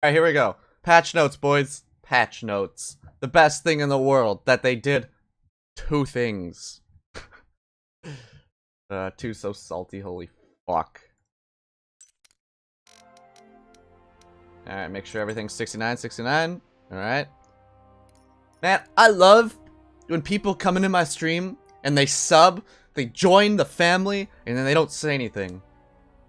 Alright, here we go. Patch notes, boys. Patch notes. The best thing in the world that they did two things. Two so salty, holy fuck. Alright, make sure everything's 69. Alright. Man, I love when people come into my stream and they sub, they join the family, and then they don't say anything.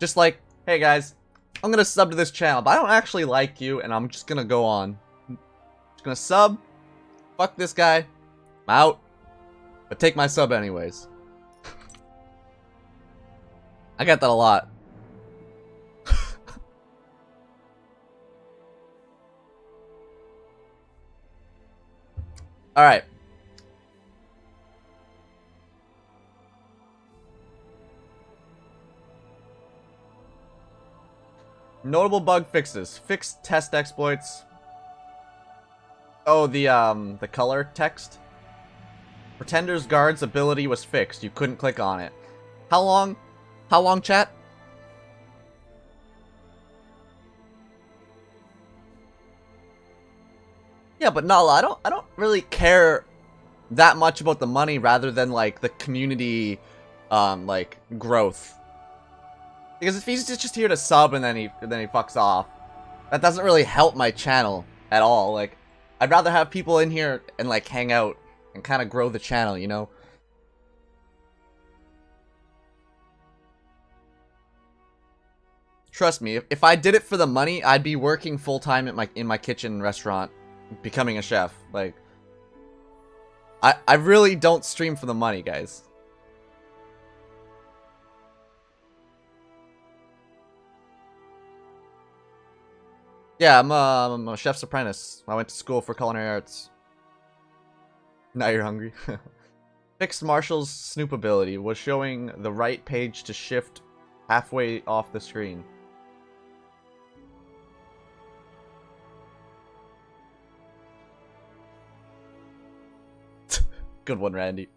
Just like, hey guys, I'm gonna sub to this channel, but I don't actually like you, and I'm just gonna go on. Just gonna sub, fuck this guy, I'm out, but take my sub anyways. I get that a lot. Alright. Notable bug fixes. Fixed test exploits. Oh, the color text. Pretender's guard's ability was fixed. You couldn't click on it. How long? How long, chat? Yeah, but no, I don't really care that much about the money rather than like the community like growth. Because if he's just here to sub and then he fucks off, that doesn't really help my channel at all. Like, I'd rather have people in here and like hang out and kind of grow the channel, you know? Trust me, if I did it for the money, I'd be working full time at in my kitchen restaurant, becoming a chef. Like, I really don't stream for the money, guys. Yeah, I'm a chef's apprentice. I went to school for culinary arts. Now you're hungry. Fixed Marshall's snoop ability was showing the right page to shift halfway off the screen. Good one, Randy.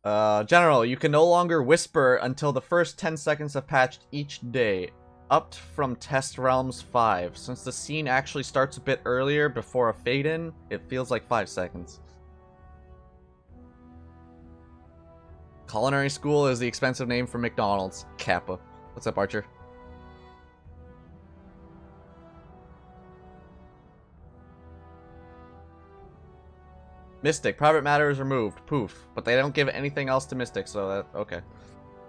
General, you can no longer whisper until the first 10 seconds have patched each day. Upped from Test Realms 5. Since the scene actually starts a bit earlier before a fade-in, it feels like 5 seconds. Culinary school is the expensive name for McDonald's. Kappa. What's up, Archer? Mystic. Private matter is removed. Poof. But they don't give anything else to Mystic, so that... okay.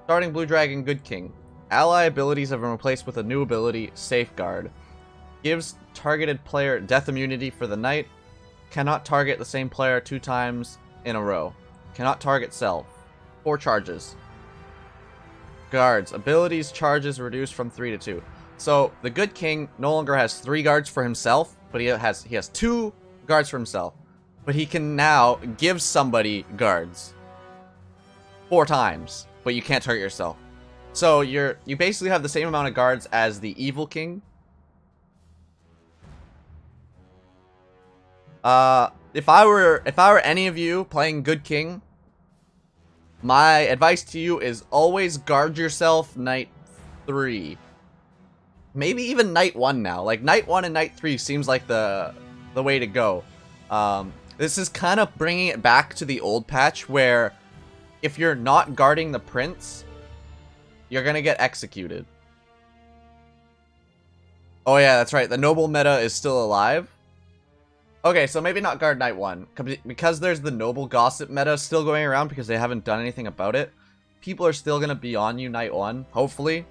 Starting Blue Dragon, Good King. Ally abilities have been replaced with a new ability, Safeguard. Gives targeted player death immunity for the night. Cannot target the same player 2 times in a row. Cannot target self. 4 charges. Guards. Abilities charges reduced from 3 to 2. So, the Good King no longer has 3 guards for himself, but he has 2 guards for himself. But he can now give somebody guards 4 times, but you can't target yourself. So you basically have the same amount of guards as the Evil King. If I were any of you playing Good King, my advice to you is always guard yourself night 3. Maybe even night 1 now. Like night 1 and night 3 seems like the way to go. This is kind of bringing it back to the old patch where if you're not guarding the prince, you're gonna get executed. Oh yeah, that's right. The noble meta is still alive. Okay, so maybe not guard night 1. Because there's the noble gossip meta still going around because they haven't done anything about it. People are still gonna be on you night 1, hopefully.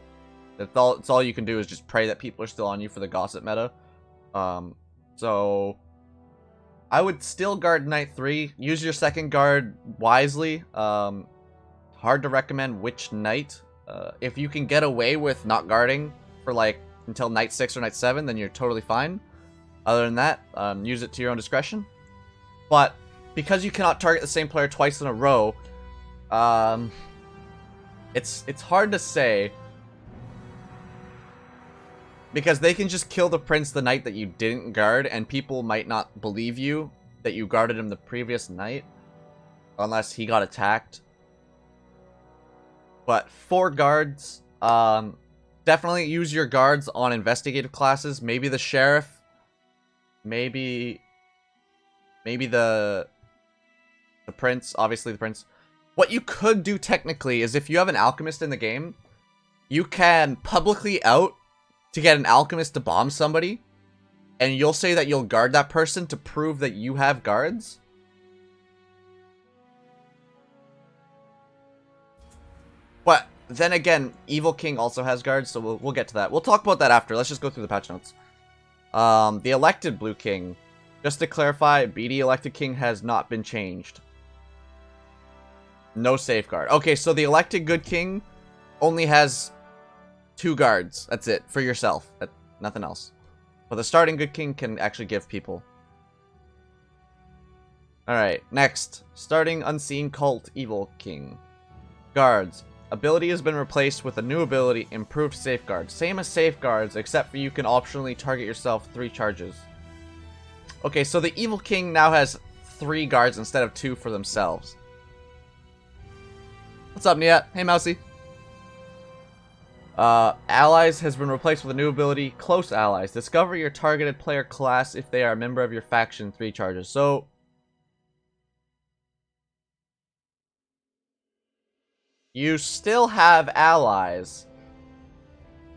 That's all you can do is just pray that people are still on you for the gossip meta. So... I would still guard night 3. Use your second guard wisely. Hard to recommend which night. If you can get away with not guarding for like until night 6 or night 7, then you're totally fine. Other than that, use it to your own discretion. But because you cannot target the same player twice in a row, it's hard to say. Because they can just kill the prince the night that you didn't guard, and people might not believe you that you guarded him the previous night. Unless he got attacked. But 4 guards Definitely use your guards on investigative classes. Maybe the sheriff. Maybe the prince. Obviously the prince. What you could do technically is if you have an alchemist in the game, you can publicly out to get an alchemist to bomb somebody, and you'll say that you'll guard that person to prove that you have guards. But then again, Evil King also has guards, so we'll get to that. We'll talk about that after. Let's just go through the patch notes. The elected Blue King. Just to clarify, BD elected King has not been changed. No safeguard. Okay, so the elected Good King only has 2 guards. That's it, for yourself. Nothing else. But the starting Good King can actually give people. Alright, next. Starting Unseen Cult Evil King. Guards. Ability has been replaced with a new ability, Improved Safeguard. Same as Safeguards, except for you can optionally target yourself 3 charges. Okay, so the Evil King now has 3 guards instead of 2 for themselves. What's up, Niet? Hey, Mousy. Allies has been replaced with a new ability, Close Allies. Discover your targeted player class if they are a member of your faction, 3 charges. So, you still have allies,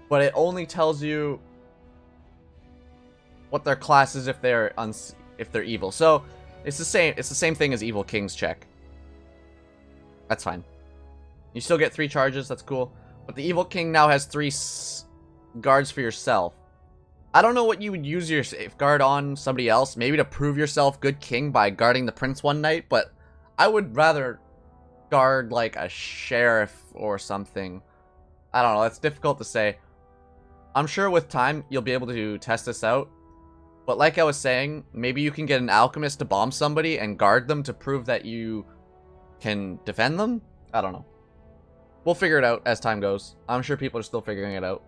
but it only tells you what their class is if they're evil. So, it's the same thing as Evil King's check. That's fine. You still get 3 charges, that's cool. But the Evil King now has 3 guards for yourself. I don't know what you would use your safeguard on somebody else. Maybe to prove yourself Good King by guarding the prince one night. But I would rather guard like a sheriff or something. I don't know, it's difficult to say. I'm sure with time you'll be able to test this out. But like I was saying, maybe you can get an alchemist to bomb somebody and guard them to prove that you can defend them? I don't know. We'll figure it out as time goes. I'm sure people are still figuring it out.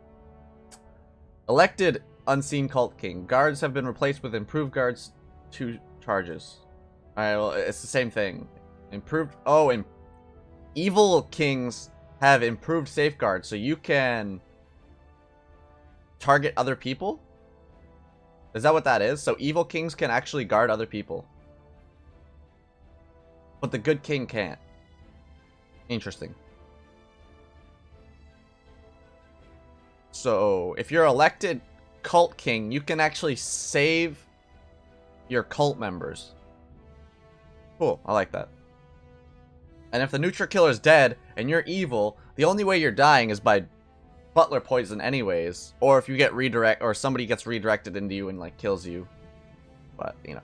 Elected Unseen Cult King. Guards have been replaced with improved guards 2 charges. Alright, well, it's the same thing. Improved... Oh, and Evil Kings have improved safeguards, so you can target other people? Is that what that is? So Evil Kings can actually guard other people. But the Good King can't. Interesting. So, if you're elected Cult King, you can actually save your cult members. Cool, I like that. And if the Neutra Killer is dead, and you're evil, the only way you're dying is by butler poison anyways. Or if you get or somebody gets redirected into you and, like, kills you. But, you know.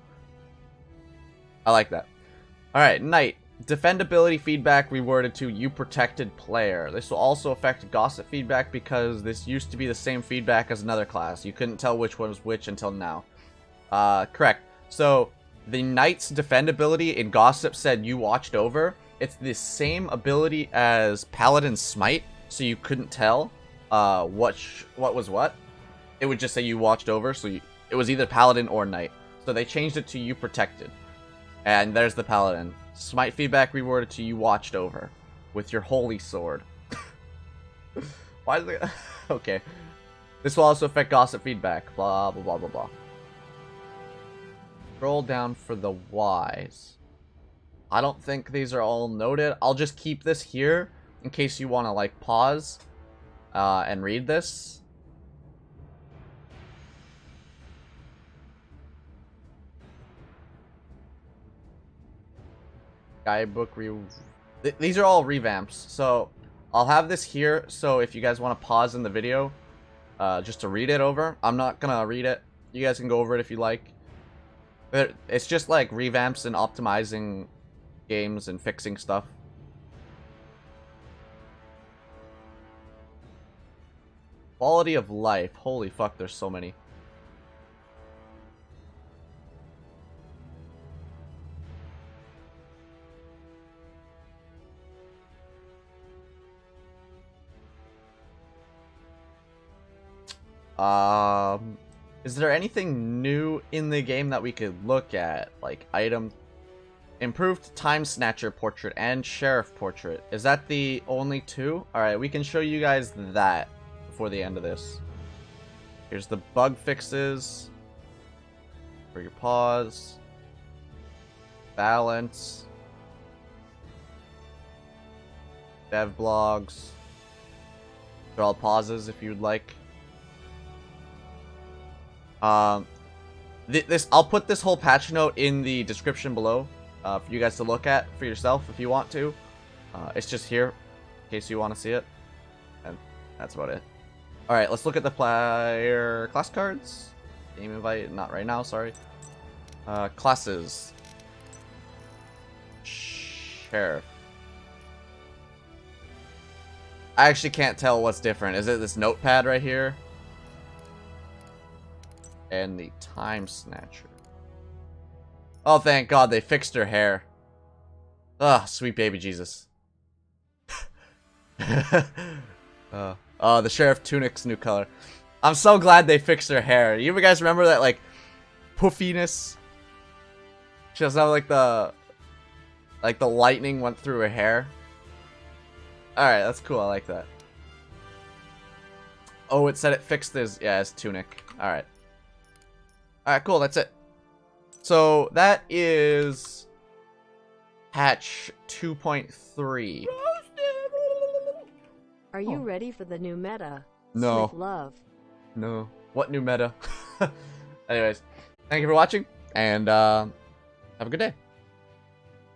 I like that. Alright, Knight. Defendability feedback rewarded to you protected player. This will also affect gossip feedback because this used to be the same feedback as another class. You couldn't tell which one was which until now. Correct. So, the Knight's defendability in gossip said you watched over. It's the same ability as Paladin's Smite, so you couldn't tell what was what. It would just say you watched over, so it was either Paladin or Knight. So they changed it to you protected. And there's the Paladin. Smite feedback rewarded to you watched over with your holy sword. Why is it... Okay. This will also affect gossip feedback. Blah, blah, blah, blah, blah. Scroll down for the Ys. I don't think these are all noted. I'll just keep this here in case you want to, like, pause and read this. Guidebook these are all revamps, so I'll have this here, so if you guys want to pause in the video just to read it over. I'm not gonna read it. You guys can go over it if you like. But it's just like revamps and optimizing games and fixing stuff. Quality of life. Holy fuck, there's so many. Is there anything new in the game that we could look at? Like item Improved Time Snatcher portrait and Sheriff portrait. Is that the only two? Alright, we can show you guys that before the end of this. Here's the bug fixes for your pause. Balance. Dev blogs. They're all pauses if you'd like. I'll put this whole patch note in the description below for you guys to look at for yourself if you want to. It's just here in case you want to see it, and that's about it. All right, let's look at the player class cards. Game invite, not right now. Sorry. Classes. Sheriff. I actually can't tell what's different. Is it this notepad right here? And the Time Snatcher. Oh, thank God they fixed her hair. Ah, sweet baby Jesus. The Sheriff Tunic's new color. I'm so glad they fixed her hair. You guys remember that, like, poofiness? She doesn't have, like, the lightning went through her hair. Alright, that's cool. I like that. Oh, it said it fixed his tunic. Alright. Alright, cool. That's it. So, that is patch 2.3. Are you ready for the new meta? No. With love. No. What new meta? Anyways, thank you for watching, and have a good day.